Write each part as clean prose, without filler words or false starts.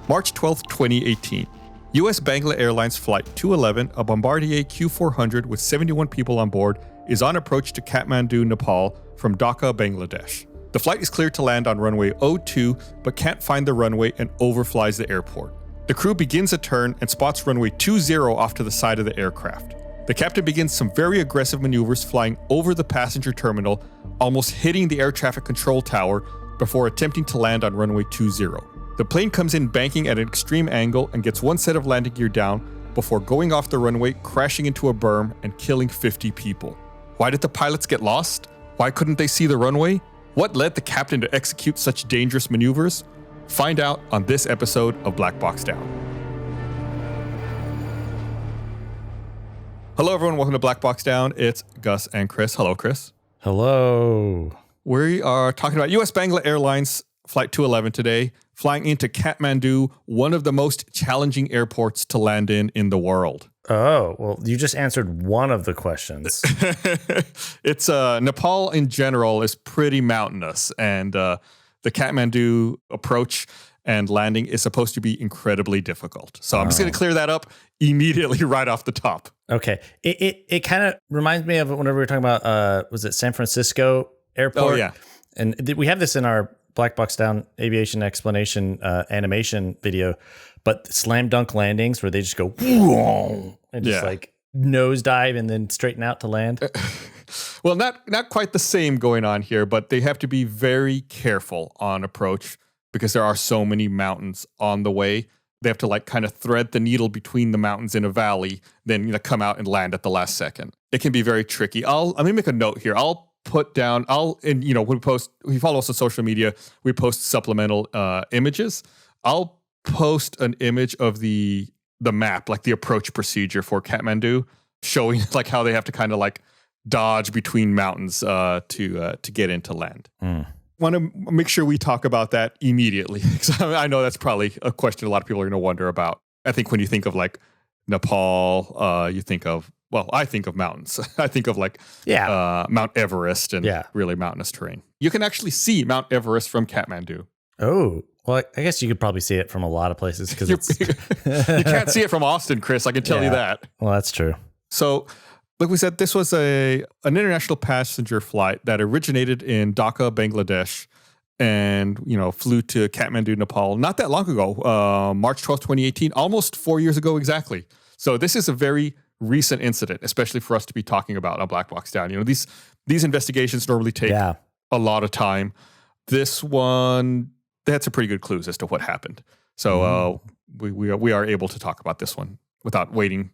March 12, 2018. U.S. Bangla Airlines Flight 211, a Bombardier Q400 with 71 people on board, is on approach to Kathmandu, Nepal from Dhaka, Bangladesh. The flight is cleared to land on runway 02, but can't find the runway and overflies the airport. The crew begins a turn and spots runway 20 off to the side of the aircraft. The captain begins some very aggressive maneuvers flying over the passenger terminal, almost hitting the air traffic control tower before attempting to land on runway 20. The plane comes in banking at an extreme angle and gets one set of landing gear down before going off the runway, crashing into a berm and killing 50 people. Why did the pilots get lost? Why couldn't they see the runway? What led the captain to execute such dangerous maneuvers? Find out on this episode of Black Box Down. Hello everyone, welcome to Black Box Down. It's Gus and Chris. Hello, Chris. Hello. We are talking about U.S. Bangla Airlines Flight 211 today, flying into Kathmandu, one of the most challenging airports to land in the world. Oh, well, you just answered one of the questions. It's Nepal in general is pretty mountainous, and the Kathmandu approach and landing is supposed to be incredibly difficult. So I'm just going to clear that up immediately right off the top. Okay. It kind of reminds me of whenever we were talking about, was it San Francisco Airport? Oh, yeah. And we have this in our Black Box Down aviation explanation animation video, but slam dunk landings where they just go and just like nosedive and then straighten out to land. Well, not quite the same going on here, but they have to be very careful on approach because there are so many mountains on the way. They have to like kind of thread the needle between the mountains in a valley, then come out and land at the last second. It can be very tricky. Let me make a note here. When we follow us on social media, we post supplemental images. I'll post an image of the map, like the approach procedure for Kathmandu, showing like how they have to kind of like dodge between mountains to get into land. Want to make sure we talk about that immediately, because I know that's probably a question a lot of people are going to wonder about. I think when you think of like Nepal, you think of, well, I think of mountains. I think of like Mount Everest and really mountainous terrain. You can actually see Mount Everest from Kathmandu. Oh, well, I guess you could probably see it from a lot of places because you can't see it from Austin, Chris. I can tell you that. Well, that's true. So, like we said, this was an international passenger flight that originated in Dhaka, Bangladesh, and flew to Kathmandu, Nepal, not that long ago, March 12th, 2018, almost 4 years ago exactly. So this is a very recent incident, especially for us to be talking about on Black Box Down. These investigations normally take a lot of time. This one, they had some pretty good clues as to what happened. So we are able to talk about this one without waiting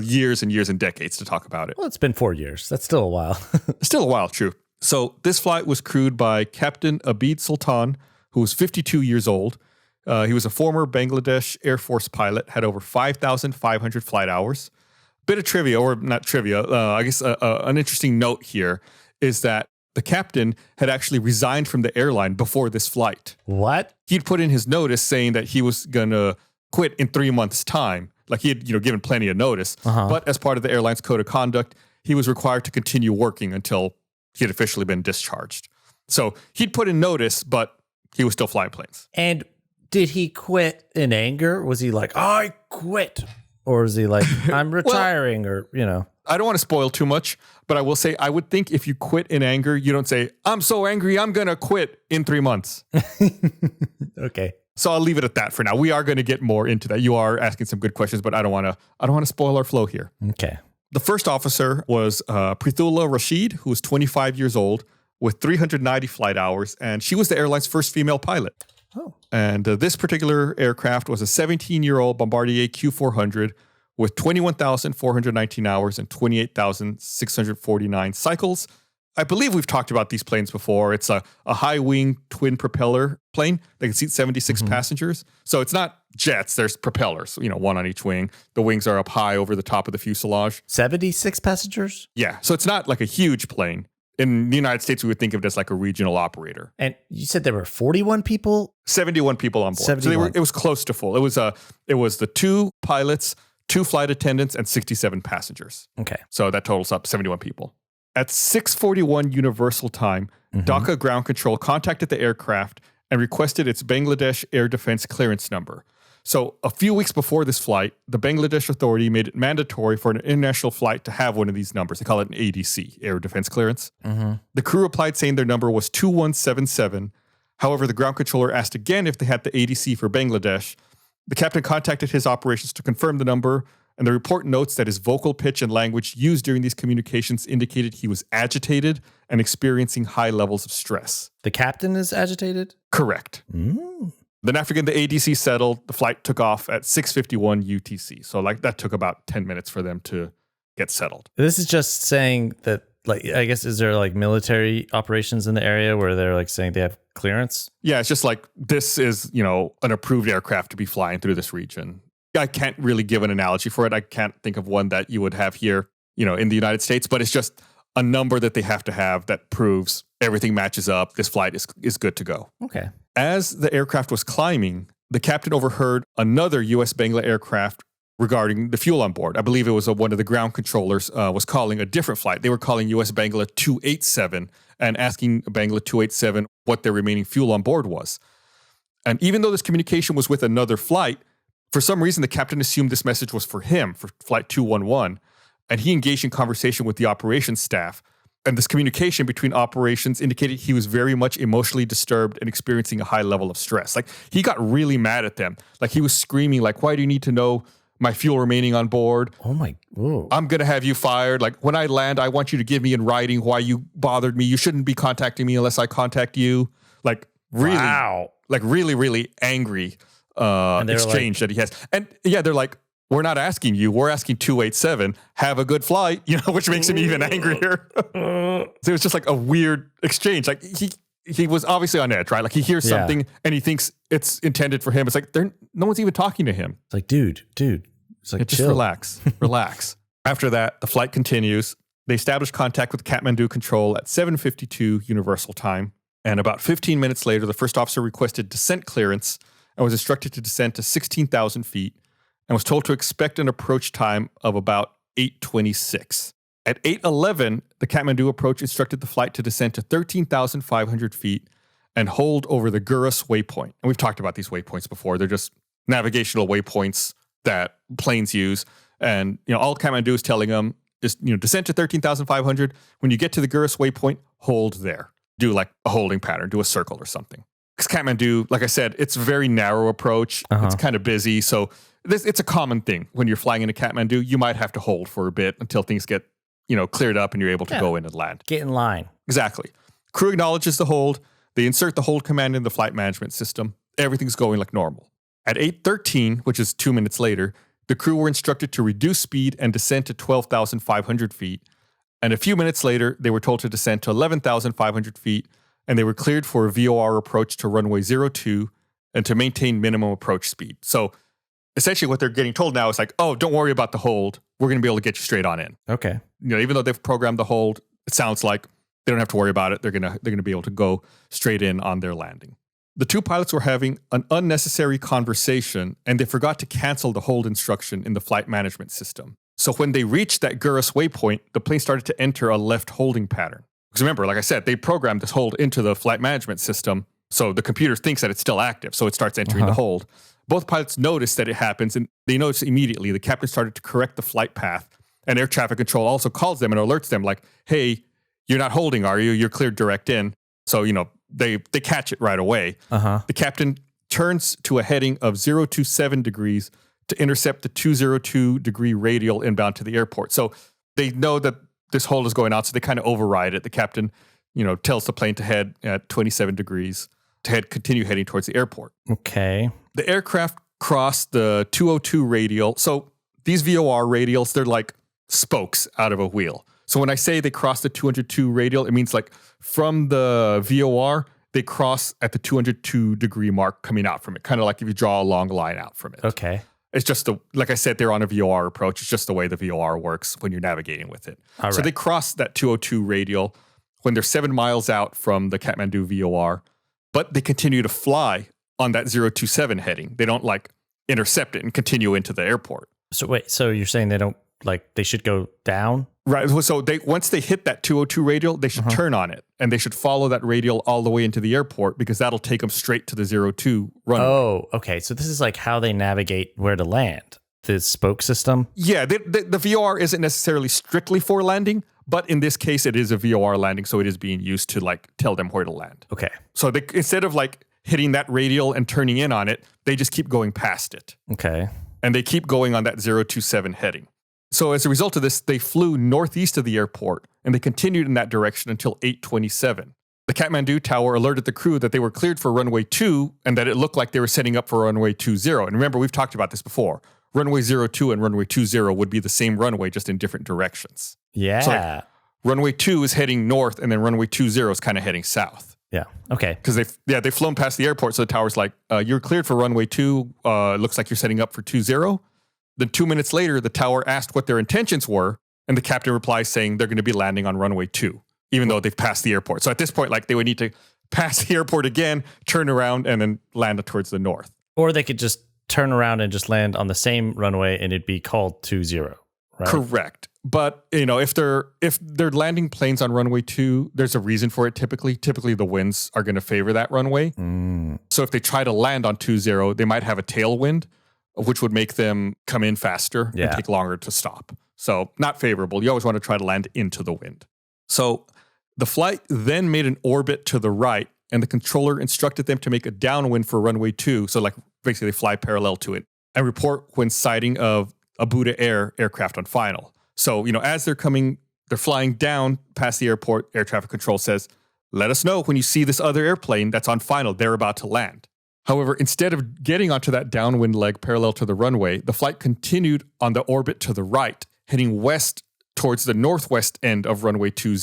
years and years and decades to talk about it. Well, it's been 4 years. That's still a while. Still a while, true. So this flight was crewed by Captain Abid Sultan, who was 52 years old. He was a former Bangladesh Air Force pilot, had over 5,500 flight hours. Bit of trivia, or not trivia, I guess an interesting note here is that the captain had actually resigned from the airline before this flight. What? He'd put in his notice saying that he was going to quit in 3 months' time. Like he had, given plenty of notice. But as part of the airline's code of conduct, he was required to continue working until he had officially been discharged. So he'd put in notice, but he was still flying planes. And did he quit in anger? Was he like, I quit? Or is he like, I'm retiring I don't want to spoil too much, but I will say, I would think if you quit in anger, you don't say, I'm so angry, I'm going to quit in 3 months. Okay. So I'll leave it at that for now. We are going to get more into that. You are asking some good questions, but I don't want to spoil our flow here. Okay. The first officer was Prithula Rashid, who was 25 years old with 390 flight hours, and she was the airline's first female pilot. Oh. And this particular aircraft was a 17-year-old Bombardier Q400 with 21,419 hours and 28,649 cycles. I believe we've talked about these planes before. It's a high-wing twin propeller plane that can seat 76 passengers. So it's not jets. There's propellers, one on each wing. The wings are up high over the top of the fuselage. 76 passengers? Yeah. So it's not like a huge plane. In the United States, we would think of it as like a regional operator. And you said there were 41 people? 71 people on board. 71. So it was close to full. It was the 2 pilots, 2 flight attendants, and 67 passengers. Okay. So that totals up 71 people. At 6:41 Universal Time, Dhaka Ground Control contacted the aircraft and requested its Bangladesh Air Defense clearance number. So a few weeks before this flight, the Bangladesh Authority made it mandatory for an international flight to have one of these numbers. They call it an ADC, Air Defense Clearance. Mm-hmm. The crew replied saying their number was 2177. However, the ground controller asked again if they had the ADC for Bangladesh. The captain contacted his operations to confirm the number, and the report notes that his vocal pitch and language used during these communications indicated he was agitated and experiencing high levels of stress. The captain is agitated? Correct. Mm. Then after getting the ADC settled, the flight took off at 6:51 UTC. So like that took about 10 minutes for them to get settled. This is just saying that, like, I guess, is there like military operations in the area where they're like saying they have clearance? Yeah, it's just like this is, an approved aircraft to be flying through this region. I can't really give an analogy for it. I can't think of one that you would have here, in the United States, but it's just a number that they have to have that proves everything matches up. This flight is good to go. Okay. As the aircraft was climbing, the captain overheard another U.S. Bangla aircraft regarding the fuel on board. I believe it was one of the ground controllers was calling a different flight. They were calling U.S. Bangla 287 and asking Bangla 287 what their remaining fuel on board was. And even though this communication was with another flight, for some reason, the captain assumed this message was for him, for flight 211, and he engaged in conversation with the operations staff. And this communication between operations indicated he was very much emotionally disturbed and experiencing a high level of stress. Like, he got really mad at them. Like, he was screaming, like, why do you need to know my fuel remaining on board? Oh my, whoa. I'm going to have you fired. Like, when I land, I want you to give me in writing why you bothered me. You shouldn't be contacting me unless I contact you. Like, really, wow. Like really, really angry exchange that he has. And yeah, they're like, we're not asking you. We're asking 287. Have a good flight, which makes him even angrier. So it was just like a weird exchange. Like he was obviously on edge, right? Like he hears something and he thinks it's intended for him. It's like no one's even talking to him. It's like, dude. It's like, just relax. After that, the flight continues. They establish contact with Kathmandu control at 7:52 Universal Time. And about 15 minutes later, the first officer requested descent clearance and was instructed to descend to 16,000 feet. And was told to expect an approach time of about 8:26. At 8:11, the Kathmandu approach instructed the flight to descend to 13,500 feet and hold over the Gurus waypoint. And we've talked about these waypoints before. They're just navigational waypoints that planes use. And all Kathmandu is telling them is descend to 13,500. When you get to the Gurus waypoint, hold there. Do like a holding pattern. Do a circle or something. Because Kathmandu, like I said, it's a very narrow approach. It's kind of busy. So it's a common thing when you're flying into Kathmandu. You might have to hold for a bit until things get, cleared up and you're able to go in and land. Get in line. Exactly. Crew acknowledges the hold. They insert the hold command in the flight management system. Everything's going like normal. At 8:13, which is 2 minutes later, the crew were instructed to reduce speed and descend to 12,500 feet. And a few minutes later, they were told to descend to 11,500 feet, and they were cleared for a VOR approach to runway 02 and to maintain minimum approach speed. So essentially what they're getting told now is like, oh, don't worry about the hold. We're going to be able to get you straight on in. Okay. Even though they've programmed the hold, it sounds like they don't have to worry about it. They're going to be able to go straight in on their landing. The two pilots were having an unnecessary conversation, and they forgot to cancel the hold instruction in the flight management system. So when they reached that Gurus waypoint, the plane started to enter a left holding pattern. Because remember, like I said, they programmed this hold into the flight management system, so the computer thinks that it's still active, so it starts entering the hold. Both pilots noticed that it happens, and they noticed immediately. The captain started to correct the flight path, and air traffic control also calls them and alerts them like, hey, you're not holding, are you? You're cleared direct in. So, they catch it right away. The captain turns to a heading of 027 degrees to intercept the 202 degree radial inbound to the airport. So they know that this hold is going on, so they kind of override it. The captain, tells the plane to head at 27 degrees to continue heading towards the airport. Okay. The aircraft crossed the 202 radial. So these VOR radials, they're like spokes out of a wheel. So when I say they crossed the 202 radial, it means like from the VOR, they cross at the 202 degree mark coming out from it. Kind of like if you draw a long line out from it. Okay. It's just like I said, they're on a VOR approach. It's just the way the VOR works when you're navigating with it. So they cross that 202 radial when they're 7 miles out from the Kathmandu VOR, but they continue to fly on that 027 heading. They don't like intercept it and continue into the airport. So wait, so you're saying they don't, like, they should go down? Right. So once they hit that 202 radial, they should turn on it, and they should follow that radial all the way into the airport because that'll take them straight to the 02 runway. Oh, okay. So this is like how they navigate where to land. The spoke system? Yeah, the VOR isn't necessarily strictly for landing, but in this case, it is a VOR landing, so it is being used to like tell them where to land. Okay. So instead of like hitting that radial and turning in on it, they just keep going past it. Okay. And they keep going on that 027 heading. So as a result of this, they flew northeast of the airport, and they continued in that direction until 8:27. The Kathmandu tower alerted the crew that they were cleared for runway 2 and that it looked like they were setting up for runway 20. And remember, we've talked about this before. Runway 02 and runway 20 would be the same runway, just in different directions. Yeah. So like, runway 2 is heading north, and then runway 20 is kind of heading south. Yeah. Okay. Because they've flown past the airport, so the tower's like, you're cleared for runway 2. Looks like you're setting up for 20. Then 2 minutes later, the tower asked what their intentions were, and the captain replies saying they're going to be landing on runway 2, even though they've passed the airport. So at this point, like they would need to pass the airport again, turn around, and then land towards the north. Or they could just turn around and just land on the same runway, and it'd be called 20, right? Correct. But if they're landing planes on runway 2, there's a reason for it. Typically the winds are going to favor that runway. So if they try to land on 20, they might have a tailwind, which would make them come in faster and take longer to stop. So not favorable. You always want to try to land into the wind. So the flight then made an orbit to the right, and the controller instructed them to make a downwind for runway 2. So like basically they fly parallel to it and report when sighting of a Buddha Air aircraft on final. So, as they're flying down past the airport, air traffic control says, let us know when you see this other airplane that's on final, they're about to land. However, instead of getting onto that downwind leg parallel to the runway, the flight continued on the orbit to the right, heading west towards the northwest end of runway 20.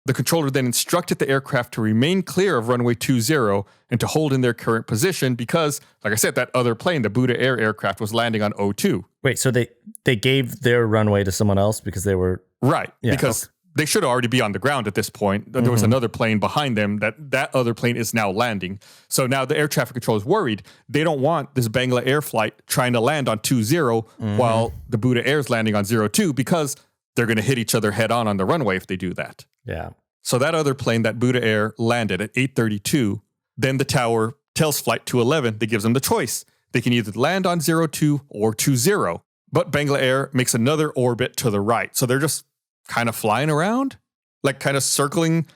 The controller then instructed the aircraft to remain clear of runway 20 and to hold in their current position because, like I said, that other plane, the Buddha Air aircraft, was landing on 02. Wait, so they gave their runway to someone else because they were... Right, because they should already be on the ground at this point. There was another plane behind them that other plane is now landing. So now the air traffic control is worried. They don't want this Bangla Air flight trying to land on 20 while the Buddha Air is landing on 02 because they're going to hit each other head on the runway if they do that. Yeah. So that other plane, that Buddha Air, landed at 8:32. Then the tower tells Flight 211 that gives them the choice. They can either land on 02 or 20. But Bangla Air makes another orbit to the right. So they're just kind of flying around, like kind of circling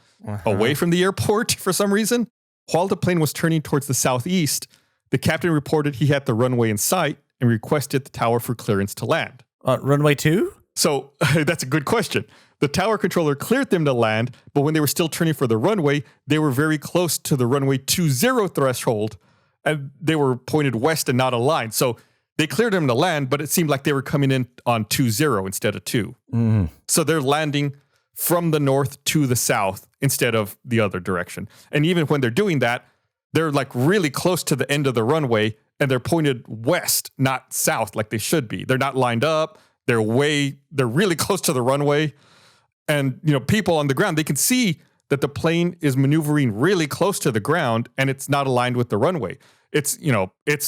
away from the airport for some reason. While the plane was turning towards the southeast, the captain reported he had the runway in sight and requested the tower for clearance to land. Runway 2? So that's a good question. The tower controller cleared them to land, but when they were still turning for the runway, they were very close to the runway 20 threshold, and they were pointed west and not aligned. So they cleared them to land, but it seemed like they were coming in on 20 instead of 2. So they're landing from the north to the south instead of the other direction. And even when they're doing that, they're like really close to the end of the runway, and they're pointed west, not south like they should be. They're not lined up. They're really close to the runway. And, people on the ground, they can see that the plane is maneuvering really close to the ground and it's not aligned with the runway. It's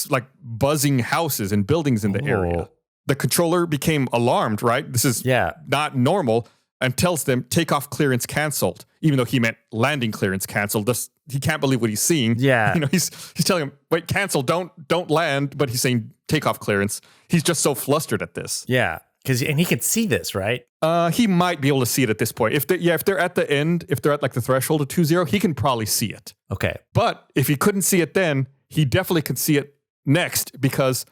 like buzzing houses and buildings in the area. The controller became alarmed, right? This is not normal, and tells them takeoff clearance canceled, even though he meant landing clearance canceled. He can't believe what he's seeing. Yeah. He's telling him, wait, cancel, don't land, but he's saying takeoff clearance. He's just so flustered at this. Yeah. And he can see this, right? He might be able to see it at this point. If they're at the end, if they're at like the threshold of 20, he can probably see it. Okay. But if he couldn't see it then, he definitely can see it next, because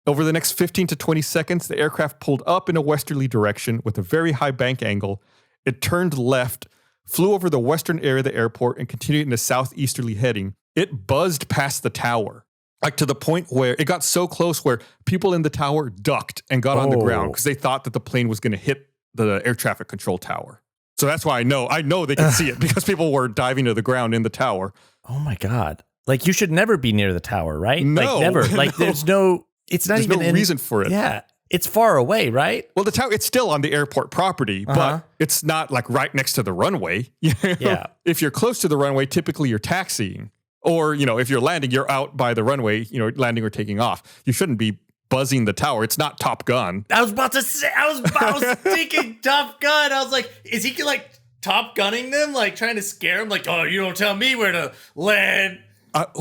over the next 15 to 20 seconds, the aircraft pulled up in a westerly direction with a very high bank angle. It turned left, flew over the western area of the airport, and continued in a southeasterly heading. It buzzed past the tower, like to the point where it got so close where people in the tower ducked and got on the ground because they thought that the plane was going to hit the air traffic control tower. So that's why I know they can see it, because people were diving to the ground in the tower. Oh my God. Like, you should never be near the tower, right? No. Like, never. Like, there's no reason for it. Yeah. It's far away, right? Well, the tower, it's still on the airport property, but it's not like right next to the runway. Yeah. If you're close to the runway, typically you're taxiing. Or, if you're landing, you're out by the runway, landing or taking off. You shouldn't be buzzing the tower. It's not Top Gun. I was about to say, I was thinking Top Gun. I was like, is he like Top Gunning them, like trying to scare them? Like, oh, you don't tell me where to land.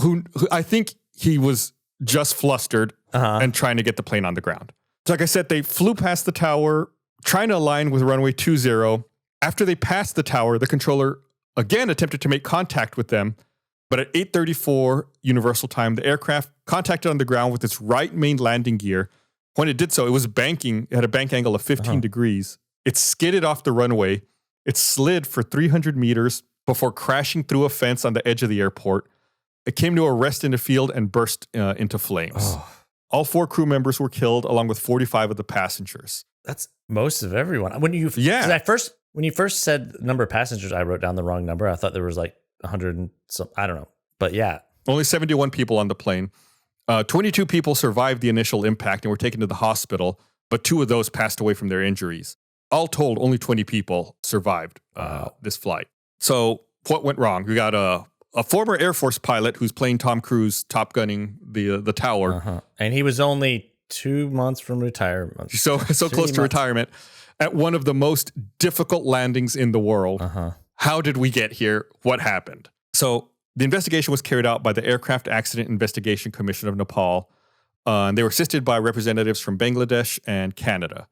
Who I think he was just flustered and trying to get the plane on the ground. So like I said, they flew past the tower, trying to align with runway 20. After they passed the tower, the controller again attempted to make contact with them. But at 8:34 Universal Time, the aircraft contacted on the ground with its right main landing gear. When it did so, it was banking. It had a bank angle of 15 degrees. It skidded off the runway. It slid for 300 meters before crashing through a fence on the edge of the airport. It came to a rest in the field and burst into flames. Oh. All 4 crew members were killed, along with 45 of the passengers. That's most of everyone. When you first said the number of passengers, I wrote down the wrong number. I thought there was like 100 and some, I don't know. But yeah. Only 71 people on the plane. 22 people survived the initial impact and were taken to the hospital, but 2 of those passed away from their injuries. All told, only 20 people survived this flight. So what went wrong? We got a former Air Force pilot who's playing Tom Cruise Top Gunning the tower. And he was only 2 months from retirement. So close to retirement at one of the most difficult landings in the world. How did we get here? What happened? So the investigation was carried out by the Aircraft Accident Investigation Commission of Nepal. And they were assisted by representatives from Bangladesh and Canada.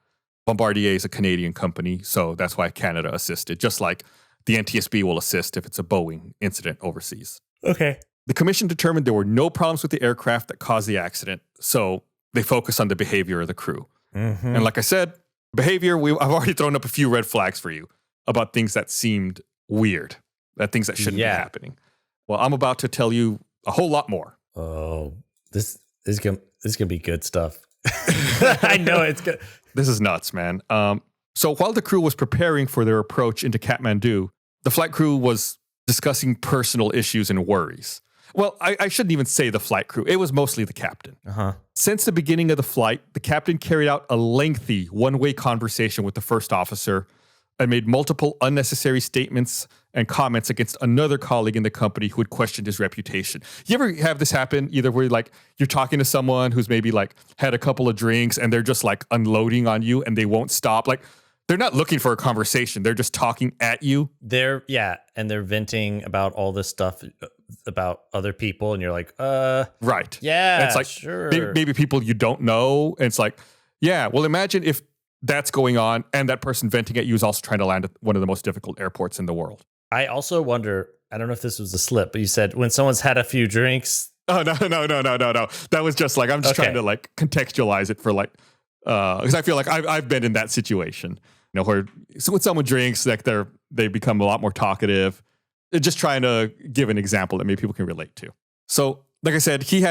Bombardier is a Canadian company, so that's why Canada assisted, just like the NTSB will assist if it's a Boeing incident overseas. Okay. The commission determined there were no problems with the aircraft that caused the accident, so they focused on the behavior of the crew. And like I said, behavior, I've already thrown up a few red flags for you about things that seemed weird, things that shouldn't be happening. Well, I'm about to tell you a whole lot more. Oh, this is gonna be good stuff. I know it's good. This is nuts, man. So while the crew was preparing for their approach into Kathmandu, the flight crew was discussing personal issues and worries. Well, I shouldn't even say the flight crew. It was mostly the captain. Since the beginning of the flight, the captain carried out a lengthy one-way conversation with the first officer and made multiple unnecessary statements and comments against another colleague in the company who had questioned his reputation. You ever have this happen, either where like you're talking to someone who's maybe like had a couple of drinks and they're just like unloading on you and they won't stop? Like they're not looking for a conversation. They're just talking at you. And they're venting about all this stuff about other people. And you're like, right. Yeah, and it's like, sure. Maybe people you don't know. And it's like, yeah, well, imagine if that's going on and that person venting at you is also trying to land at one of the most difficult airports in the world. I also wonder, I don't know if this was a slip, but you said when someone's had a few drinks. Oh, no. That was just like, I'm just trying to like contextualize it for like, because I feel like I've been in that situation, you know, where when someone drinks, like they become a lot more talkative. Just trying to give an example that maybe people can relate to. So, like I said, he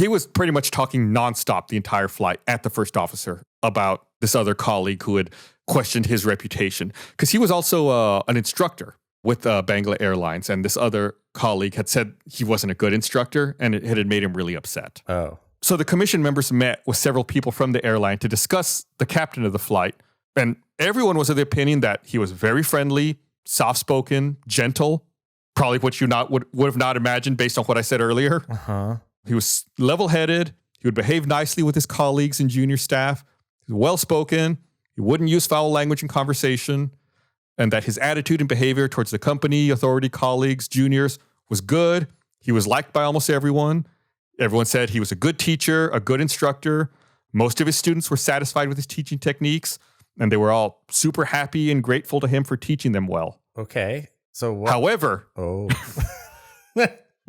was pretty much talking nonstop the entire flight at the first officer about this other colleague who had questioned his reputation. Because he was also an instructor with Bangla Airlines, and this other colleague had said he wasn't a good instructor, and it had made him really upset. Oh. So the commission members met with several people from the airline to discuss the captain of the flight, and everyone was of the opinion that he was very friendly, soft-spoken, gentle, probably what you would have not imagined based on what I said earlier. He was level-headed. He would behave nicely with his colleagues and junior staff. He was well-spoken. He wouldn't use foul language in conversation, and that his attitude and behavior towards the company, authority, colleagues, juniors was good. He was liked by almost everyone. Everyone said he was a good teacher, a good instructor. Most of his students were satisfied with his teaching techniques, and they were all super happy and grateful to him for teaching them well. Okay. So what? However,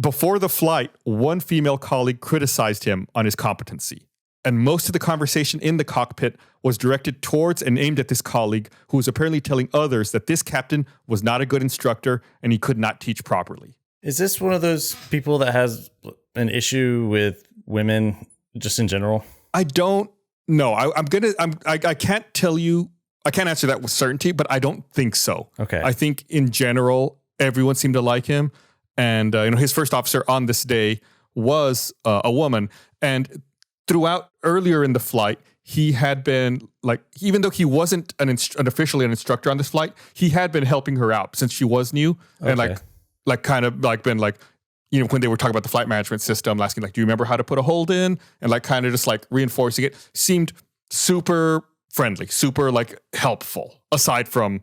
before the flight, one female colleague criticized him on his competency. And most of the conversation in the cockpit was directed towards and aimed at this colleague who was apparently telling others that this captain was not a good instructor and he could not teach properly. Is this one of those people that has an issue with women just in general? I don't know. I can't tell you. I can't answer that with certainty, but I don't think so. Okay. I think in general, everyone seemed to like him. And his first officer on this day was a woman. And throughout earlier in the flight, he had been like, even though he wasn't officially an instructor on this flight, he had been helping her out since she was new. Okay. And like kind of like been like, when they were talking about the flight management system, asking like, do you remember how to put a hold in? And like kind of just like reinforcing it, seemed super friendly, super like helpful, aside from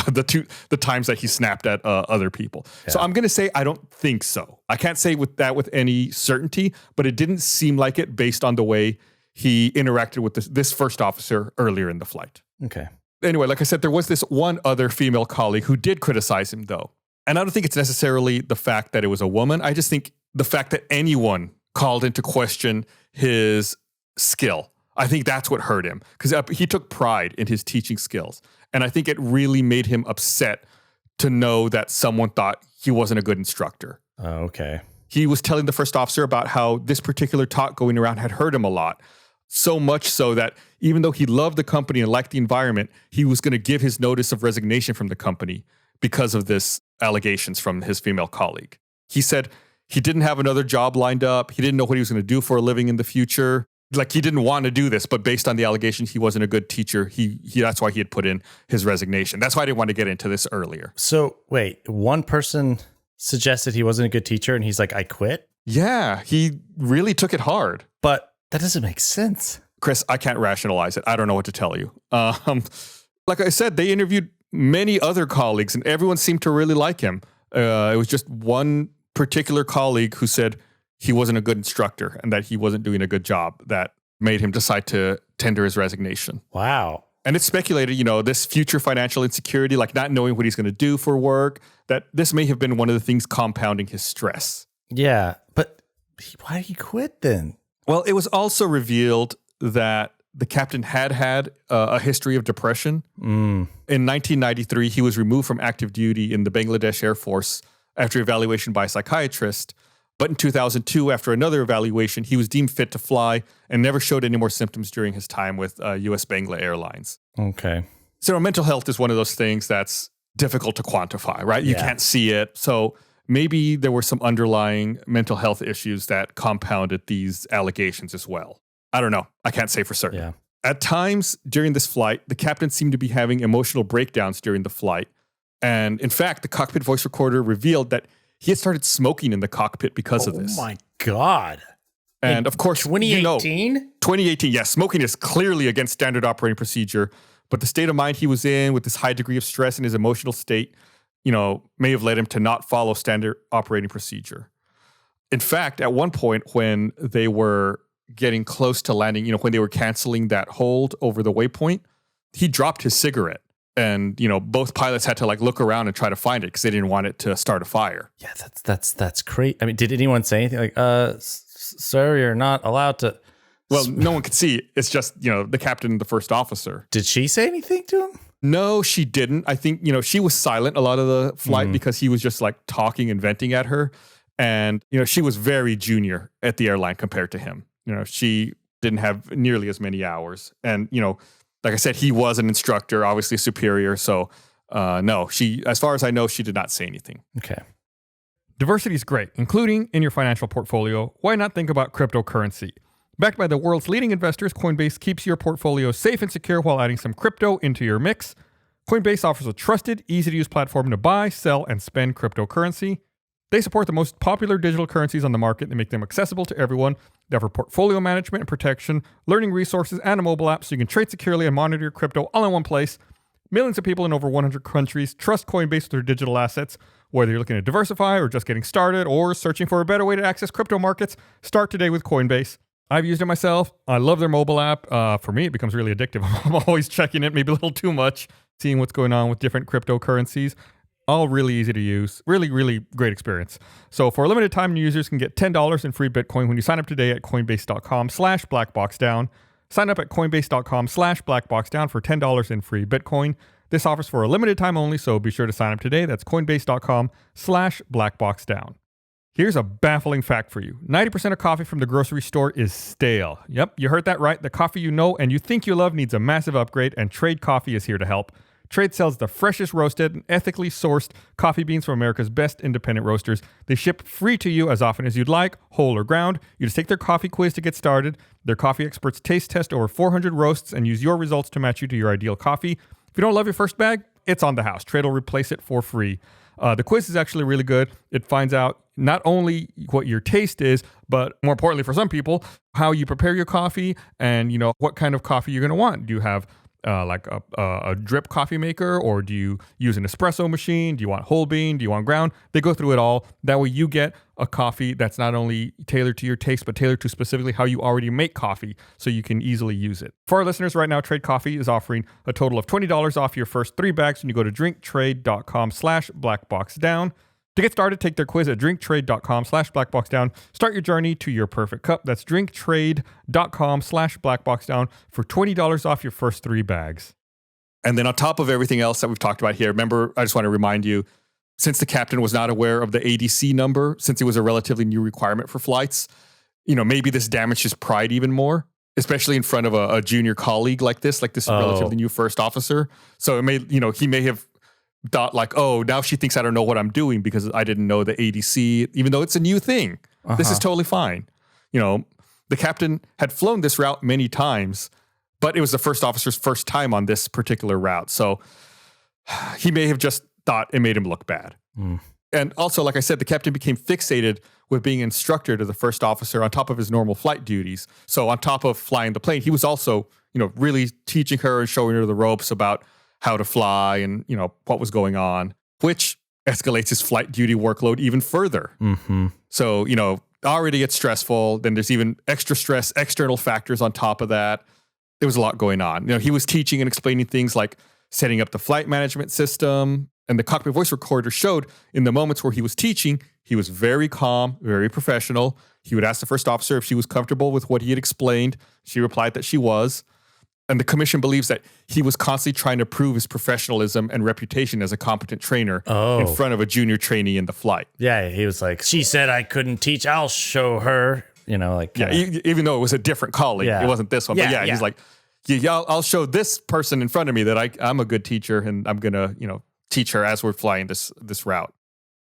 the times that he snapped at other people. Yeah. So I'm going to say I don't think so. I can't say with any certainty, but it didn't seem like it based on the way he interacted with this first officer earlier in the flight. Okay. Anyway, like I said, there was this one other female colleague who did criticize him, though. And I don't think it's necessarily the fact that it was a woman. I just think the fact that anyone called into question his skill. I think that's what hurt him, because he took pride in his teaching skills. And I think it really made him upset to know that someone thought he wasn't a good instructor. Oh, okay. He was telling the first officer about how this particular talk going around had hurt him a lot. So much so that even though he loved the company and liked the environment, he was going to give his notice of resignation from the company because of this allegations from his female colleague. He said he didn't have another job lined up. He didn't know what he was going to do for a living in the future. Like, he didn't want to do this, but based on the allegations, he wasn't a good teacher. He that's why he had put in his resignation. That's why I didn't want to get into this earlier. So wait, one person suggested he wasn't a good teacher and he's like, I quit? Yeah, he really took it hard. But that doesn't make sense. Chris, I can't rationalize it. I don't know what to tell you. Like I said, they interviewed many other colleagues and everyone seemed to really like him. It was just one particular colleague who said he wasn't a good instructor and that he wasn't doing a good job that made him decide to tender his resignation. Wow. And it's speculated, this future financial insecurity, like not knowing what he's going to do for work, that this may have been one of the things compounding his stress. Yeah, but why did he quit then? Well, it was also revealed that the captain had a history of depression. In 1993, he was removed from active duty in the Bangladesh Air Force after evaluation by a psychiatrist. But in 2002, after another evaluation, he was deemed fit to fly and never showed any more symptoms during his time with U.S. Bangla Airlines. Okay. So mental health is one of those things that's difficult to quantify, right? You can't see it. So maybe there were some underlying mental health issues that compounded these allegations as well. I don't know. I can't say for certain. Yeah. At times during this flight, the captain seemed to be having emotional breakdowns during the flight. And in fact, the cockpit voice recorder revealed that he had started smoking in the cockpit because of this. Oh my God. And of course, 2018? 2018, yes. Smoking is clearly against standard operating procedure, but the state of mind he was in with this high degree of stress and his emotional state, may have led him to not follow standard operating procedure. In fact, at one point when they were getting close to landing, when they were canceling that hold over the waypoint, he dropped his cigarette. And, both pilots had to look around and try to find it because they didn't want it to start a fire. Yeah, that's great. I mean, did anyone say anything like, sir, you're not allowed to? Well, no one could see it. It's just, the captain and the first officer. Did she say anything to him? No, she didn't. I think, she was silent a lot of the flight because he was just talking and venting at her. And, she was very junior at the airline compared to him. She didn't have nearly as many hours. And, like I said, he was an instructor, obviously superior. So, no, as far as I know, she did not say anything. Okay. Diversity is great, including in your financial portfolio. Why not think about cryptocurrency? Backed by the world's leading investors, Coinbase keeps your portfolio safe and secure while adding some crypto into your mix. Coinbase offers a trusted, easy-to-use platform to buy, sell, and spend cryptocurrency. They support the most popular digital currencies on the market and make them accessible to everyone. They offer portfolio management and protection, learning resources, and a mobile app so you can trade securely and monitor your crypto all in one place. Millions of people in over 100 countries trust Coinbase with their digital assets. Whether you're looking to diversify or just getting started or searching for a better way to access crypto markets, start today with Coinbase. I've used it myself. I love their mobile app. For me, it becomes really addictive. I'm always checking it, maybe a little too much, seeing what's going on with different cryptocurrencies. All really easy to use. Really, really great experience. So for a limited time, new users can get $10 in free Bitcoin when you sign up today at coinbase.com/blackboxdown. Sign up at coinbase.com/blackboxdown for $10 in free Bitcoin. This offers for a limited time only, so be sure to sign up today. That's coinbase.com/blackboxdown. Here's a baffling fact for you. 90% of coffee from the grocery store is stale. Yep, you heard that right. The coffee you know and you think you love needs a massive upgrade, and Trade Coffee is here to help. Trade sells the freshest roasted and ethically sourced coffee beans from America's best independent roasters. They ship free to you as often as you'd like, whole or ground. You just take their coffee quiz to get started. Their coffee experts taste test over 400 roasts and use your results to match you to your ideal coffee. If you don't love your first bag, it's on the house. Trade will replace it for free. The quiz is actually really good. It finds out not only what your taste is, but more importantly for some people, how you prepare your coffee and, what kind of coffee you're going to want. Do you have like a drip coffee maker, or do you use an espresso machine? Do you want whole bean? Do you want ground? They go through it all. That way you get a coffee that's not only tailored to your taste, but tailored to specifically how you already make coffee, so you can easily use it. For our listeners right now, Trade Coffee is offering a total of $20 off your first 3 bags when you go to drinktrade.com/blackboxdown. To get started, take their quiz at drinktrade.com/blackboxdown. Start your journey to your perfect cup. That's drinktrade.com/blackboxdown for $20 off your first 3 bags. And then on top of everything else that we've talked about here, remember, I just want to remind you, since the captain was not aware of the ADC number, since it was a relatively new requirement for flights, maybe this damaged his pride even more, especially in front of a junior colleague like this relatively new first officer. So it may, he may have thought like, oh, now she thinks I don't know what I'm doing because I didn't know the ADC, even though it's a new thing. This is totally fine. The captain had flown this route many times, but it was the first officer's first time on this particular route. So he may have just thought it made him look bad. And also, like I said, the captain became fixated with being instructor to the first officer on top of his normal flight duties. So on top of flying the plane, he was also, really teaching her and showing her the ropes about how to fly and, what was going on, which escalates his flight duty workload even further. So, already it's stressful. Then there's even extra stress, external factors on top of that. There was a lot going on. He was teaching and explaining things like setting up the flight management system. And the cockpit voice recorder showed in the moments where he was teaching, he was very calm, very professional. He would ask the first officer if she was comfortable with what he had explained. She replied that she was. And the commission believes that he was constantly trying to prove his professionalism and reputation as a competent trainer in front of a junior trainee in the flight. Yeah, he was like, she said I couldn't teach, I'll show her, even though it was a different colleague. It wasn't this one. But he's like, I'll show this person in front of me that I'm a good teacher and I'm going to, teach her as we're flying this route.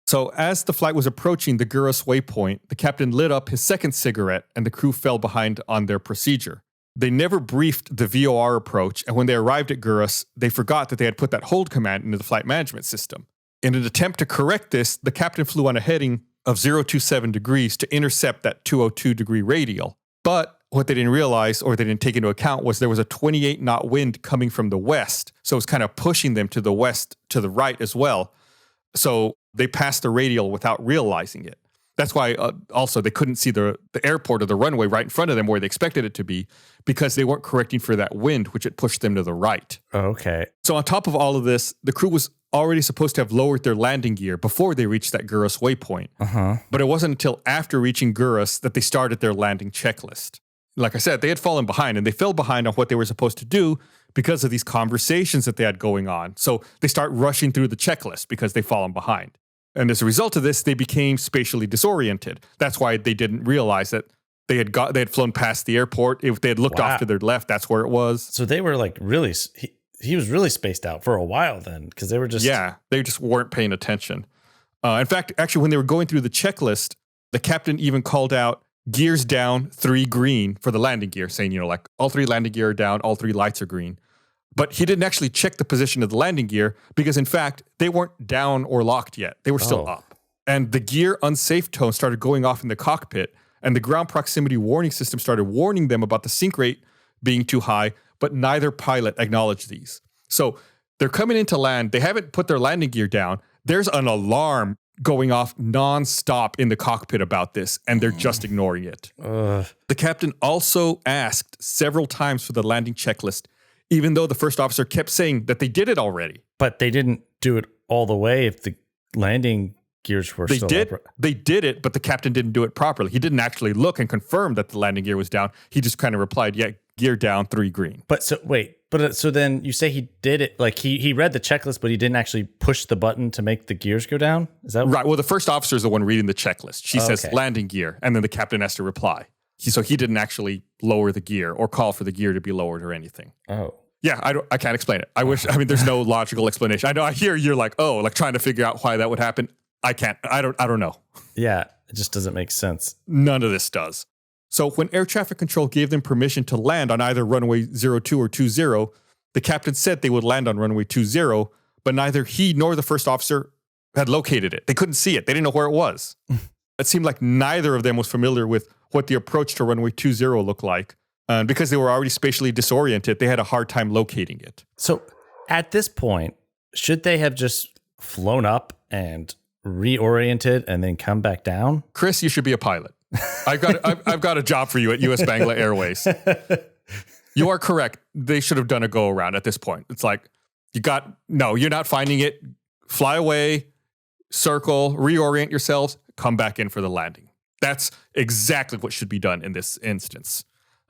So as the flight was approaching the Gurus waypoint, the captain lit up his second cigarette and the crew fell behind on their procedure. They never briefed the VOR approach, and when they arrived at Gurus, they forgot that they had put that hold command into the flight management system. In an attempt to correct this, the captain flew on a heading of 027 degrees to intercept that 202 degree radial. But what they didn't realize, or they didn't take into account, was there was a 28 knot wind coming from the west. So it was kind of pushing them to the west, to the right as well. So they passed the radial without realizing it. That's why also they couldn't see the airport or the runway right in front of them where they expected it to be, because they weren't correcting for that wind, which had pushed them to the right. Okay. So on top of all of this, the crew was already supposed to have lowered their landing gear before they reached that Gurus waypoint. But it wasn't until after reaching Gurus that they started their landing checklist. Like I said, they had fallen behind, and they fell behind on what they were supposed to do because of these conversations that they had going on. So they start rushing through the checklist because they've fallen behind. And as a result of this, they became spatially disoriented. That's why they didn't realize that they had flown past the airport. If they had looked off to their left, that's where it was. So they were like really, he was really spaced out for a while then, because they were just... Yeah, they just weren't paying attention. In fact, actually, when they were going through the checklist, the captain even called out gears down, 3 green for the landing gear, saying, like all 3 landing gear are down, all 3 lights are green. But he didn't actually check the position of the landing gear because, in fact, they weren't down or locked yet. They were still up. And the gear unsafe tone started going off in the cockpit, and the ground proximity warning system started warning them about the sink rate being too high, but neither pilot acknowledged these. So they're coming into land. They haven't put their landing gear down. There's an alarm going off nonstop in the cockpit about this, and they're just ignoring it. The captain also asked several times for the landing checklist, even though the first officer kept saying that they did it already. But they didn't do it all the way if the landing gears were still up. They did it, but the captain didn't do it properly. He didn't actually look and confirm that the landing gear was down. He just kind of replied, yeah, gear down, 3 green. But so then you say he did it, like he read the checklist, but he didn't actually push the button to make the gears go down? Is that right? Well, the first officer is the one reading the checklist. She says landing gear, and then the captain has to reply. So he didn't actually lower the gear or call for the gear to be lowered or anything. Oh. Yeah, I can't explain it. There's no logical explanation. I know I hear you're like trying to figure out why that would happen. I can't. I don't know. Yeah, it just doesn't make sense. None of this does. So when air traffic control gave them permission to land on either runway 02 or 20, the captain said they would land on runway 20, but neither he nor the first officer had located it. They couldn't see it. They didn't know where it was. It seemed like neither of them was familiar with what the approach to runway 20 looked like. And because they were already spatially disoriented, they had a hard time locating it. So at this point, should they have just flown up and reoriented and then come back down? Chris, you should be a pilot. I've got a job for you at US Bangla Airways. You are correct. They should have done a go around at this point. It's like, you're not finding it. Fly away, circle, reorient yourselves, come back in for the landing. That's exactly what should be done in this instance.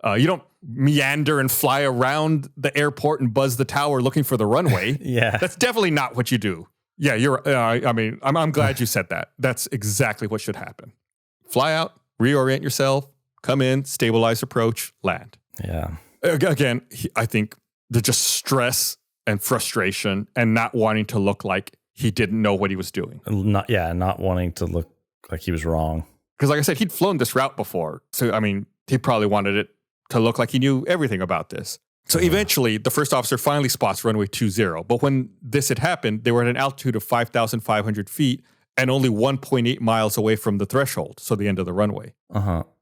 You don't meander and fly around the airport and buzz the tower looking for the runway. Yeah. That's definitely not what you do. Yeah, I'm glad you said that. That's exactly what should happen. Fly out, reorient yourself, come in, stabilize approach, land. Yeah. Again, I think the just stress and frustration and not wanting to look like he didn't know what he was doing. Not wanting to look like he was wrong. Because like I said, he'd flown this route before. So, he probably wanted it to look like he knew everything about this. So eventually, the first officer finally spots runway 20. But when this had happened, they were at an altitude of 5,500 feet and only 1.8 miles away from the threshold, so the end of the runway.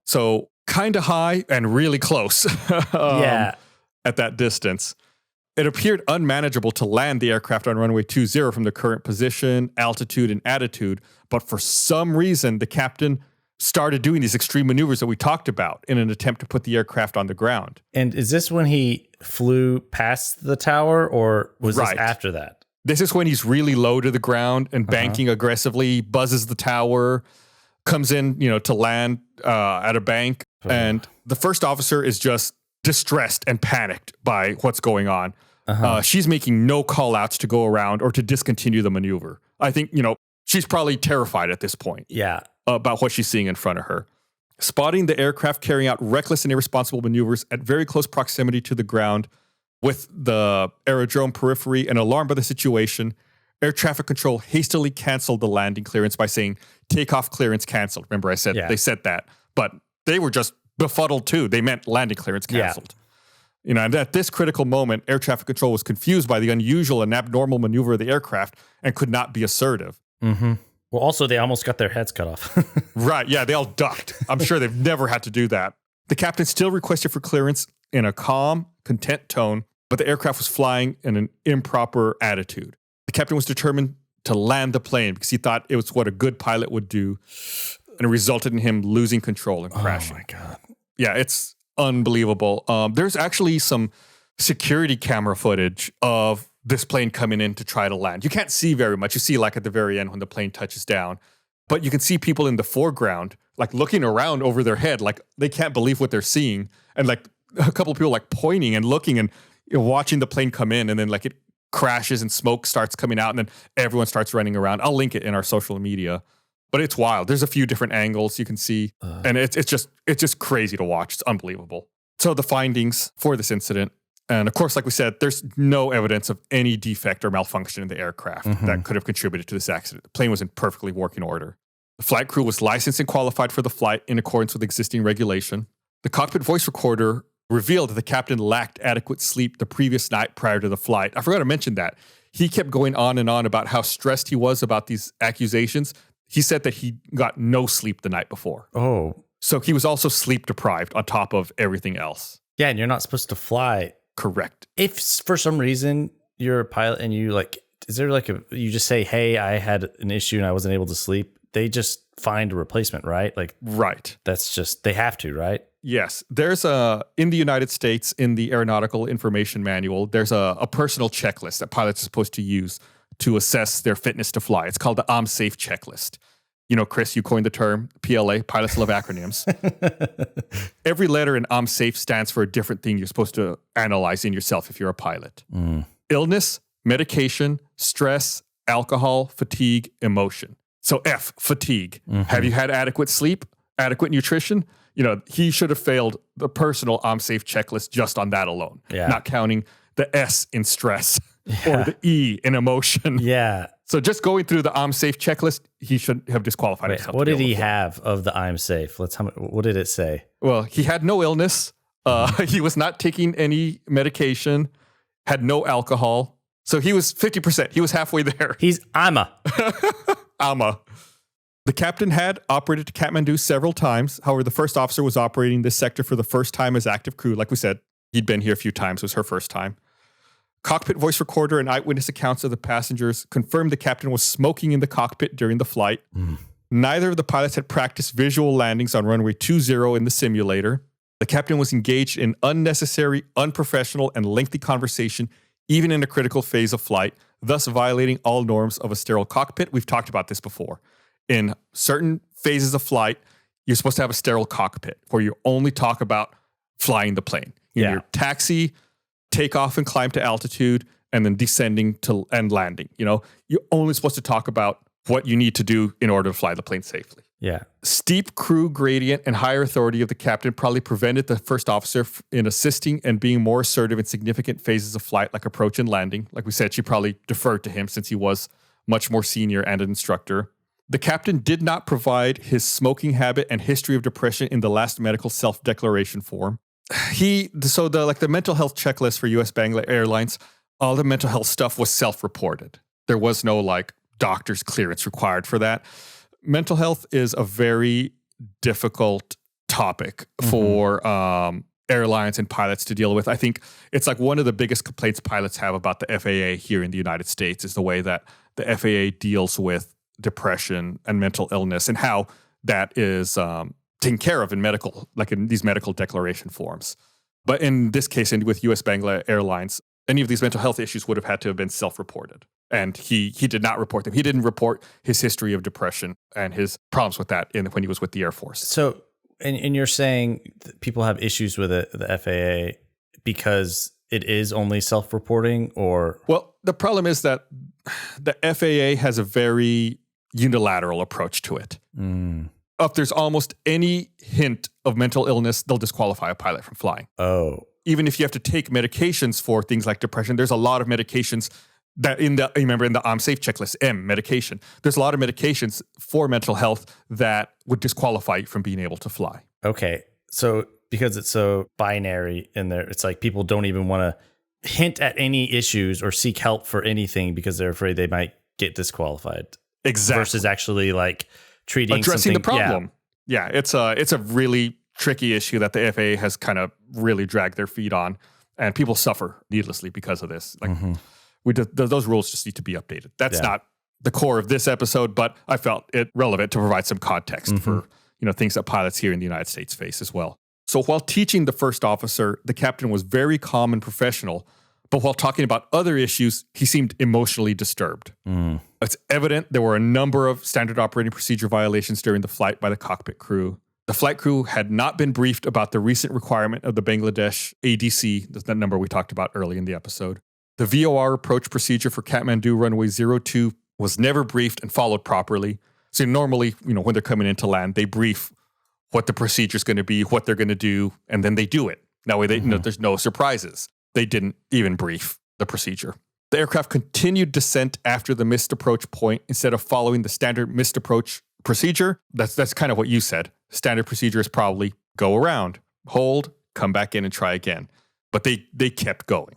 So kind of high and really close at that distance. It appeared unmanageable to land the aircraft on runway 20 from the current position, altitude, and attitude. But for some reason, the captain started doing these extreme maneuvers that we talked about in an attempt to put the aircraft on the ground. And is this when he flew past the tower, or was this after that? This is when he's really low to the ground and banking aggressively, buzzes the tower, comes in, to land at a bank. And the first officer is just distressed and panicked by what's going on. She's making no call outs to go around or to discontinue the maneuver. I think, she's probably terrified at this point. Yeah. About what she's seeing in front of her. Spotting the aircraft carrying out reckless and irresponsible maneuvers at very close proximity to the ground with the aerodrome periphery and alarmed by the situation, air traffic control hastily canceled the landing clearance by saying takeoff clearance canceled. Remember I said they said that, but they were just befuddled too. They meant landing clearance canceled. And at this critical moment, air traffic control was confused by the unusual and abnormal maneuver of the aircraft and could not be assertive. Well, also, they almost got their heads cut off. Right. Yeah, they all ducked. I'm sure they've never had to do that. The captain still requested for clearance in a calm, content tone, but the aircraft was flying in an improper attitude. The captain was determined to land the plane because he thought it was what a good pilot would do, and it resulted in him losing control and crashing. Oh, my God. Yeah, it's unbelievable. There's actually some security camera footage of this plane coming in to try to land. You can't see very much. You see like at the very end when the plane touches down, but you can see people in the foreground, like looking around over their head, like they can't believe what they're seeing. And like a couple of people like pointing and looking and watching the plane come in, and then like it crashes and smoke starts coming out and then everyone starts running around. I'll link it in our social media, but it's wild. There's a few different angles you can see and it's just crazy to watch. It's unbelievable. So the findings for this incident, and of course, like we said, there's no evidence of any defect or malfunction in the aircraft that could have contributed to this accident. The plane was in perfectly working order. The flight crew was licensed and qualified for the flight in accordance with existing regulation. The cockpit voice recorder revealed that the captain lacked adequate sleep the previous night prior to the flight. I forgot to mention that. He kept going on and on about how stressed he was about these accusations. He said that he got no sleep the night before. Oh. So he was also sleep deprived on top of everything else. Yeah, and you're not supposed to fly. Correct. If for some reason you're a pilot and you is there you just say, hey, I had an issue and I wasn't able to sleep, they just find a replacement, right? Right. That's just, they have to, right? Yes. There's in the United States, in the Aeronautical Information Manual, there's a personal checklist that pilots are supposed to use to assess their fitness to fly. It's called the I'm Safe checklist. Chris, you coined the term PLA, pilots love acronyms. Every letter in I'm Safe stands for a different thing you're supposed to analyze in yourself if you're a pilot. Illness, medication, stress, alcohol, fatigue, emotion. So F, fatigue. Have you had adequate sleep, adequate nutrition? He should have failed the personal I'm Safe checklist just on that alone, not counting the S in stress or the E in emotion. Yeah. So just going through the I'm Safe checklist, he should have disqualified himself. What did he have of the I'm Safe? What did it say? Well, he had no illness. He was not taking any medication, had no alcohol, So he was 50%. He was halfway there. He's Ama. Ama. The captain had operated to Kathmandu several times. However, the first officer was operating this sector for the first time as active crew. Like we said, he'd been here a few times. It was her first time. Cockpit voice recorder and eyewitness accounts of the passengers confirmed the captain was smoking in the cockpit during the flight. Neither of the pilots had practiced visual landings on runway 20 in the simulator. The captain was engaged in unnecessary, unprofessional, and lengthy conversation, even in a critical phase of flight, thus violating all norms of a sterile cockpit. We've talked about this before. In certain phases of flight, you're supposed to have a sterile cockpit where you only talk about flying the plane. In your taxi, takeoff and climb to altitude, and then descending to and landing. You're only supposed to talk about what you need to do in order to fly the plane safely. Yeah. Steep crew gradient and higher authority of the captain probably prevented the first officer in assisting and being more assertive in significant phases of flight, like approach and landing. Like we said, she probably deferred to him since he was much more senior and an instructor. The captain did not provide his smoking habit and history of depression in the last medical self-declaration form. The mental health checklist for US Bangla Airlines, all the mental health stuff was self-reported. There was no doctor's clearance required for that. Mental health is a very difficult topic for airlines and pilots to deal with. I think it's one of the biggest complaints pilots have about the FAA here in the United States is the way that the FAA deals with depression and mental illness and how that is taken care of in these medical declaration forms. But in this case, with US Bangla Airlines, any of these mental health issues would have had to have been self-reported. And he did not report them. He didn't report his history of depression and his problems with that when he was with the Air Force. So, and you're saying that people have issues with the FAA because it is only self-reporting, or? Well, the problem is that the FAA has a very unilateral approach to it. If there's almost any hint of mental illness, they'll disqualify a pilot from flying. Oh. Even if you have to take medications for things like depression, there's a lot of medications that in the I'm safe checklist, medication. There's a lot of medications for mental health that would disqualify you from being able to fly. Okay. So because it's so binary in there, it's people don't even want to hint at any issues or seek help for anything because they're afraid they might get disqualified. Exactly. Versus actually addressing the problem. Yeah, it's a really tricky issue that the FAA has kind of really dragged their feet on, and people suffer needlessly because of this. Those rules just need to be updated. That's not the core of this episode, but I felt it relevant to provide some context for things that pilots here in the United States face as well. So while teaching the first officer, the captain was very calm and professional, but while talking about other issues, he seemed emotionally disturbed. It's evident there were a number of standard operating procedure violations during the flight by the cockpit crew. The flight crew had not been briefed about the recent requirement of the Bangladesh ADC, that's that number we talked about early in the episode. The VOR approach procedure for Kathmandu runway 02 was never briefed and followed properly. So normally, when they're coming in to land, they brief what the procedure is going to be, what they're going to do, and then they do it. That way, there's no surprises. They didn't even brief the procedure. The aircraft continued descent after the missed approach point instead of following the standard missed approach procedure. That's kind of what you said. Standard procedure is probably go around, hold, come back in and try again. But they kept going.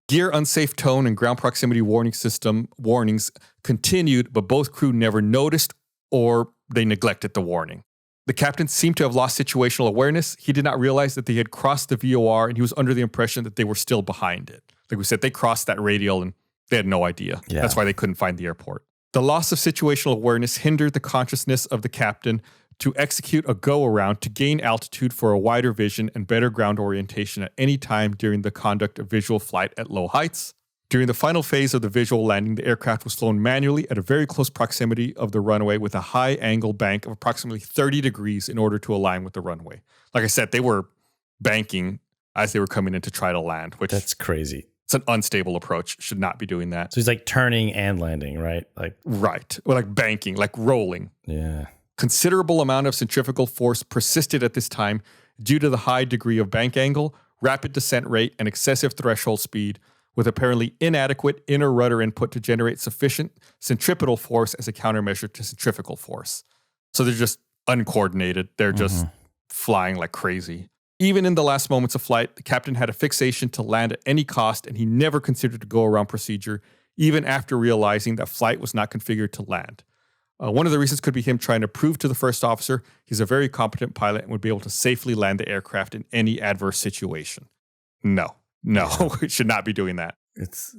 Gear unsafe tone and ground proximity warning system warnings continued, but both crew never noticed or they neglected the warning. The captain seemed to have lost situational awareness. He did not realize that they had crossed the VOR and he was under the impression that they were still behind it. Like we said, they crossed that radial and they had no idea. Yeah. That's why they couldn't find the airport. The loss of situational awareness hindered the consciousness of the captain to execute a go-around to gain altitude for a wider vision and better ground orientation at any time during the conduct of visual flight at low heights. During the final phase of the visual landing, the aircraft was flown manually at a very close proximity of the runway with a high angle bank of approximately 30 degrees in order to align with the runway. Like I said, they were banking as they were coming in to try to land, which that's crazy. It's an unstable approach. Should not be doing that. So he's turning and landing, right? Right. Or banking, rolling. Yeah. Considerable amount of centrifugal force persisted at this time due to the high degree of bank angle, rapid descent rate, and excessive threshold speed, with apparently inadequate inner rudder input to generate sufficient centripetal force as a countermeasure to centrifugal force. So they're just uncoordinated. They're just flying like crazy. Even in the last moments of flight, the captain had a fixation to land at any cost, and he never considered the go-around procedure, even after realizing that flight was not configured to land. One of the reasons could be him trying to prove to the first officer he's a very competent pilot and would be able to safely land the aircraft in any adverse situation. No, we should not be doing that.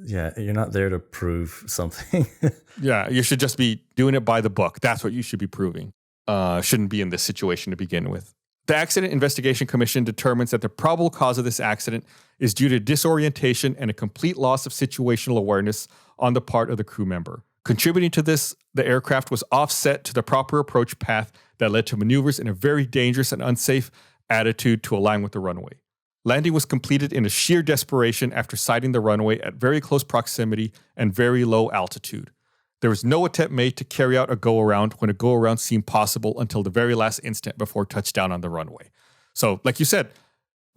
You're not there to prove something. Yeah, you should just be doing it by the book. That's what you should be proving. Shouldn't be in this situation to begin with. The Accident Investigation Commission determines that the probable cause of this accident is due to disorientation and a complete loss of situational awareness on the part of the crew member. Contributing to this, the aircraft was offset to the proper approach path that led to maneuvers in a very dangerous and unsafe attitude to align with the runway. Landing was completed in a sheer desperation after sighting the runway at very close proximity and very low altitude. There was no attempt made to carry out a go-around when a go-around seemed possible until the very last instant before touchdown on the runway. So, like you said,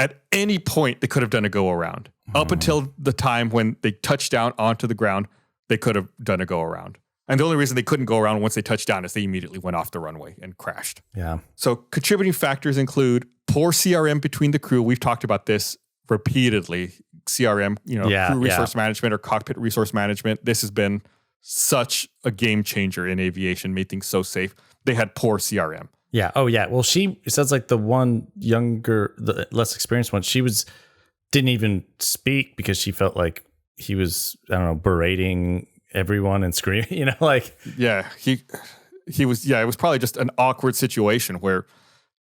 at any point they could have done a go-around. Up until the time when they touched down onto the ground, they could have done a go-around. And the only reason they couldn't go around once they touched down is they immediately went off the runway and crashed. Yeah. So contributing factors include poor CRM between the crew. We've talked about this repeatedly. CRM, crew resource management or cockpit resource management. This has been such a game changer in aviation, made things so safe. They had poor CRM. Yeah. Oh, yeah. Well, it sounds like the one younger, the less experienced one, didn't even speak because she felt like he was, I don't know, berating everyone and screaming, Yeah, he was, it was probably just an awkward situation where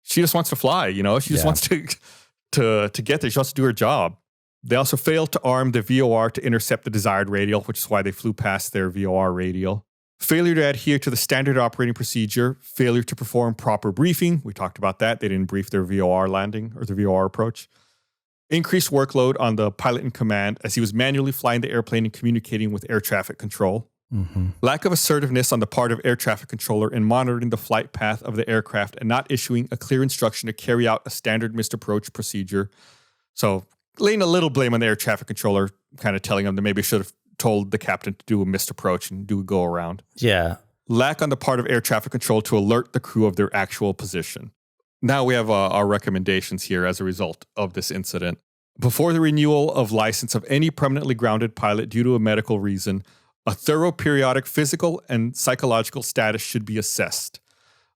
she just wants to fly, she just wants to get there. She wants to do her job. They also failed to arm the VOR to intercept the desired radial, which is why they flew past their VOR radial. Failure to adhere to the standard operating procedure, failure to perform proper briefing. We talked about that. They didn't brief their VOR landing or the VOR approach. Increased workload on the pilot in command as he was manually flying the airplane and communicating with air traffic control. Mm-hmm. Lack of assertiveness on the part of air traffic controller in monitoring the flight path of the aircraft and not issuing a clear instruction to carry out a standard missed approach procedure. So laying a little blame on the air traffic controller, kind of telling them that maybe should have told the captain to do a missed approach and do a go around. Yeah. Lack on the part of air traffic control to alert the crew of their actual position. Now we have our recommendations here as a result of this incident. Before the renewal of license of any permanently grounded pilot due to a medical reason, a thorough periodic physical and psychological status should be assessed.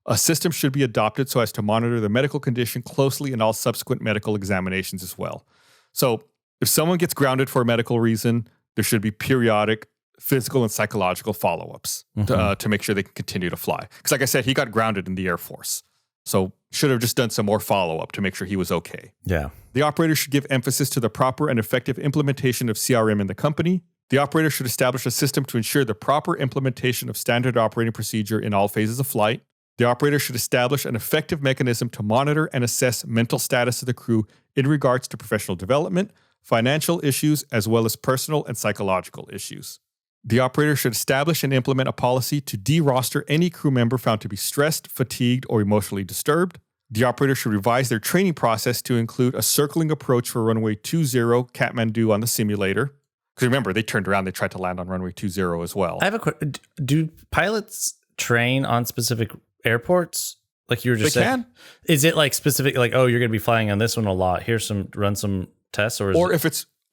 A system should be adopted so as to monitor the medical condition closely in all subsequent medical examinations as well. So if someone gets grounded for a medical reason, there should be periodic physical and psychological follow-ups to make sure they can continue to fly. Because like I said, he got grounded in the Air Force. So should have just done some more follow-up to make sure he was okay. Yeah. The operator should give emphasis to the proper and effective implementation of CRM in the company. The operator should establish a system to ensure the proper implementation of standard operating procedure in all phases of flight. The operator should establish an effective mechanism to monitor and assess mental status of the crew in regards to professional development, financial issues, as well as personal and psychological issues. The operator should establish and implement a policy to de-roster any crew member found to be stressed, fatigued, or emotionally disturbed. The operator should revise their training process to include a circling approach for runway 20 Kathmandu on the simulator. Because remember, they turned around, they tried to land on runway 20 as well. I have a question. Do pilots train on specific airports? Like you were just saying? Can. Is it like specific, like, oh, you're going to be flying on this one a lot. Run some tests?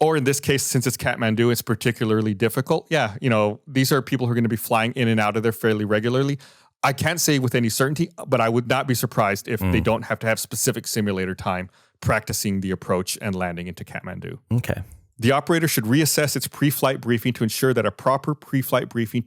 Or in this case, since it's Kathmandu, it's particularly difficult. Yeah, these are people who are going to be flying in and out of there fairly regularly. I can't say with any certainty, but I would not be surprised if they don't have to have specific simulator time practicing the approach and landing into Kathmandu. Okay. The operator should reassess its pre-flight briefing to ensure that a proper pre-flight briefing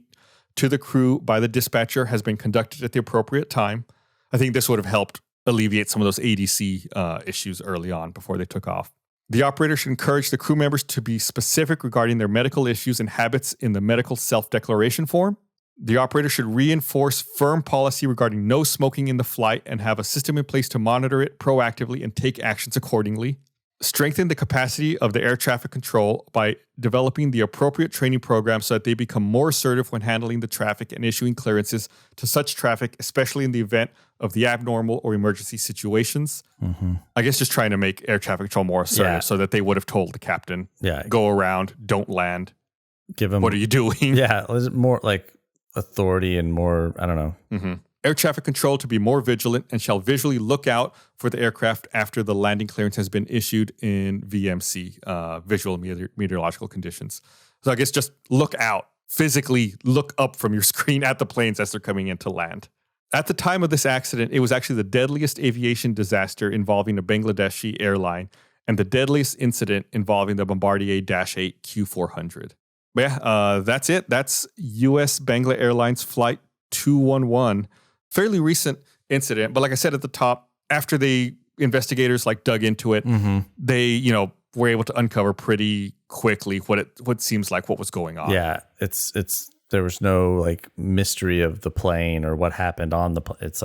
to the crew by the dispatcher has been conducted at the appropriate time. I think this would have helped alleviate some of those ADC issues early on before they took off. The operator should encourage the crew members to be specific regarding their medical issues and habits in the medical self-declaration form. The operator should reinforce firm policy regarding no smoking in the flight and have a system in place to monitor it proactively and take actions accordingly. Strengthen the capacity of the air traffic control by developing the appropriate training program so that they become more assertive when handling the traffic and issuing clearances to such traffic, especially in the event of the abnormal or emergency situations. Mm-hmm. I guess just trying to make air traffic control more assertive so that they would have told the captain, go around, don't land. Give them, what are you doing? Yeah, more like authority and more, I don't know. Mm-hmm. air traffic control to be more vigilant and shall visually look out for the aircraft after the landing clearance has been issued in VMC, visual meteorological conditions. So I guess just look out, physically look up from your screen at the planes as they're coming in to land. At the time of this accident, it was actually the deadliest aviation disaster involving a Bangladeshi airline and the deadliest incident involving the Bombardier -8 Q400. But yeah, that's it. That's U.S. Bangla Airlines Flight 211. Fairly recent incident. But like I said at the top, after the investigators dug into it, they, were able to uncover pretty quickly what seems like what was going on. Yeah, it's there was no mystery of the plane or what happened on the plane. It's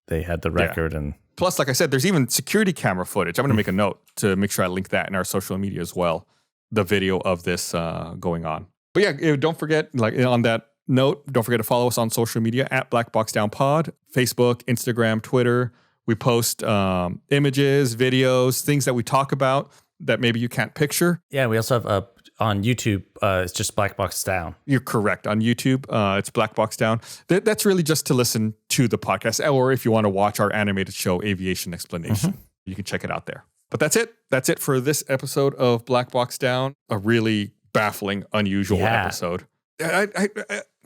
they had the record and... Plus, like I said, there's even security camera footage. I'm going to make a note to make sure I link that in our social media as well. The video of this going on. But yeah, don't forget, on that note, don't forget to follow us on social media at Black Box Down Pod, Facebook, Instagram, Twitter. We post images, videos, things that we talk about that maybe you can't picture. Yeah, we also have on YouTube, it's just Black Box Down. You're correct. On YouTube, it's Black Box Down. That's really just to listen to the podcast, or if you want to watch our animated show, Aviation Explanation, you can check it out there. But that's it. That's it for this episode of Black Box Down. A really baffling, unusual episode. I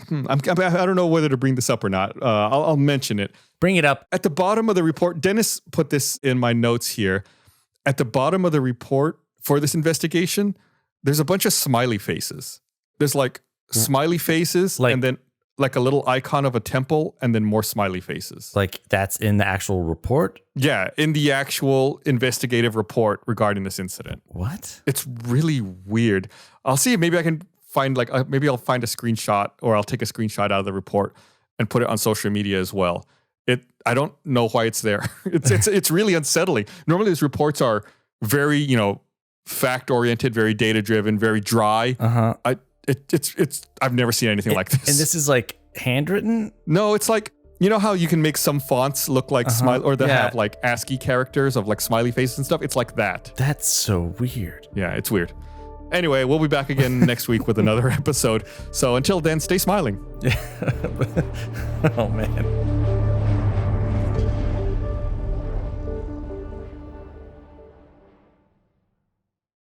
don't know whether to bring this up or not. I'll mention it. Bring it up. At the bottom of the report, Dennis put this in my notes here. At the bottom of the report for this investigation, there's a bunch of smiley faces. There's smiley faces and then a little icon of a temple and then more smiley faces. That's in the actual report? Yeah, in the actual investigative report regarding this incident. What? It's really weird. I'll see if maybe I can find maybe I'll find a screenshot or I'll take a screenshot out of the report and put it on social media as well. I don't know why it's there. It's really unsettling. Normally these reports are very, fact oriented, very data driven, very dry. I've never seen anything like this. And this is handwritten? No, it's how you can make some fonts look like smile, or they have ASCII characters of smiley faces and stuff. It's like that. That's so weird. Yeah, it's weird. Anyway, we'll be back again next week with another episode. So until then, stay smiling. Oh man.